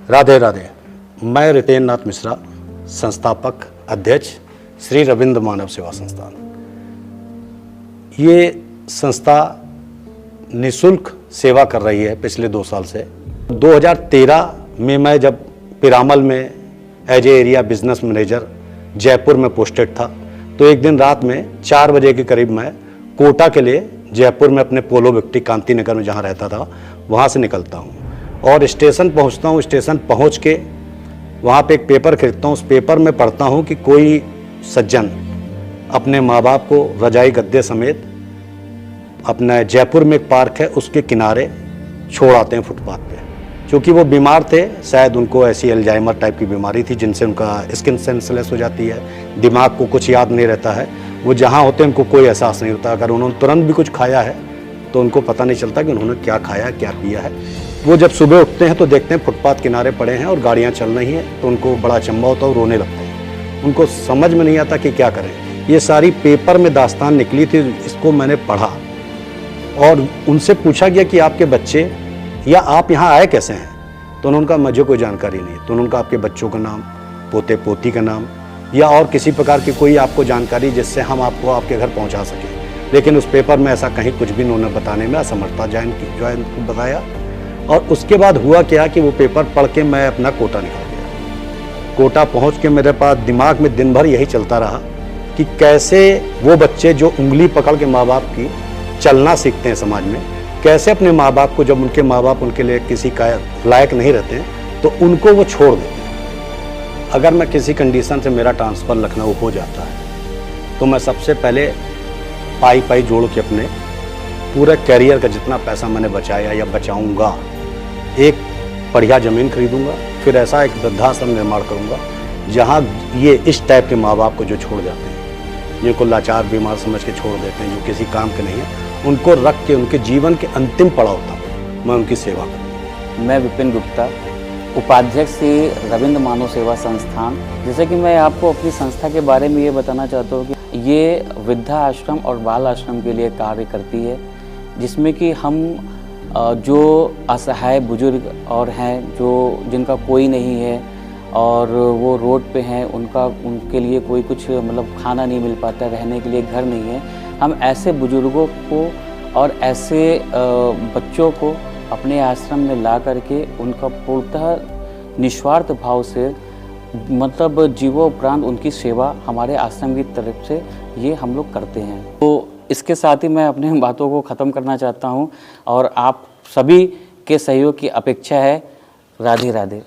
राधे राधे। मैं रितेन नाथ मिश्रा, संस्थापक अध्यक्ष श्री रविंद्र मानव सेवा संस्थान। ये संस्था निःशुल्क सेवा कर रही है पिछले 2 साल से। 2013 में मैं जब पिरामल में as a area business manager Jaipur में पोस्टेड था, तो एक दिन रात में 4 बजे के करीब मैं कोटा के लिए जयपुर में अपने पोलो विक्टी कांति नगर में जहाँ रहता था वहाँ से निकलता हूँ और स्टेशन पहुँचता हूँ। स्टेशन पहुँच के वहाँ पे एक पेपर खरीदता हूँ। उस पेपर में पढ़ता हूँ कि कोई सज्जन अपने माँ बाप को रजाई गद्दे समेत अपना जयपुर में एक पार्क है उसके किनारे छोड़ आते हैं फुटपाथ पे। क्योंकि वो बीमार थे, शायद उनको ऐसी अल्जाइमर टाइप की बीमारी थी जिनसे उनका स्किन सेंसलेस हो जाती है, दिमाग को कुछ याद नहीं रहता है। वो जहाँ होते हैं उनको कोई एहसास नहीं होता। अगर उन्होंने तुरंत भी कुछ खाया है तो उनको पता नहीं चलता कि उन्होंने क्या खाया क्या पिया है। वो जब सुबह उठते हैं तो देखते हैं फुटपाथ किनारे पड़े हैं और गाड़ियाँ चल रही हैं, तो उनको बड़ा अचंभा होता है और रोने लगते हैं। उनको समझ में नहीं आता कि क्या करें। ये सारी पेपर में दास्तान निकली थी, इसको मैंने पढ़ा और उनसे पूछा गया कि आपके बच्चे या आप यहाँ आए कैसे हैं, तो उन्होंने कहा मुझे कोई जानकारी नहीं। तो उन्होंने कहा आपके बच्चों का नाम, पोते पोती का नाम या और किसी प्रकार की कोई आपको जानकारी जिससे हम आपको आपके घर पहुँचा सकें। लेकिन उस पेपर में ऐसा कहीं कुछ भी उन्होंने बताने में असमर्थता जो है बताया। और उसके बाद हुआ क्या कि वो पेपर पढ़ के मैं अपना कोटा निकल गया। कोटा पहुँच के मेरे पास दिमाग में दिन भर यही चलता रहा कि कैसे वो बच्चे जो उंगली पकड़ के माँ बाप की चलना सीखते हैं समाज में, कैसे अपने माँ बाप को, जब उनके माँ बाप उनके लिए किसी का लायक नहीं रहते हैं तो उनको वो छोड़ देते हैं। अगर मैं किसी कंडीशन से मेरा ट्रांसफ़र लखनऊ हो जाता है तो मैं सबसे पहले पाई जोड़ के अपने पूरे कैरियर का जितना पैसा मैंने बचाया या बचाऊंगा, एक बढ़िया ज़मीन खरीदूंगा, फिर ऐसा एक वृद्धाश्रम निर्माण करूंगा जहां ये इस टाइप के माँ बाप को जो छोड़ जाते हैं, जिनको लाचार बीमार समझ के छोड़ देते हैं, जो किसी काम के नहीं है, उनको रख के उनके जीवन के अंतिम पड़ाव तक मैं उनकी सेवा करूँ। मैं विपिन गुप्ता, उपाध्यक्ष श्री रविंद्र मानव सेवा संस्थान। जैसे कि मैं आपको अपनी संस्था के बारे में ये बताना चाहता हूँ कि ये वृद्धा आश्रम और बाल आश्रम के लिए कार्य करती है, जिसमें कि हम जो असहाय बुजुर्ग और हैं, जो जिनका कोई नहीं है और वो रोड पे हैं, उनके लिए कोई कुछ मतलब खाना नहीं मिल पाता, रहने के लिए घर नहीं है, हम ऐसे बुजुर्गों को और ऐसे बच्चों को अपने आश्रम में ला करके उनका पूर्णतः निस्वार्थ भाव से मतलब जीवोपरांत उनकी सेवा हमारे आश्रम की तरफ से ये हम लोग करते हैं। तो इसके साथ ही मैं अपने बातों को ख़त्म करना चाहता हूँ और आप सभी के सहयोग की अपेक्षा है। राधे राधे।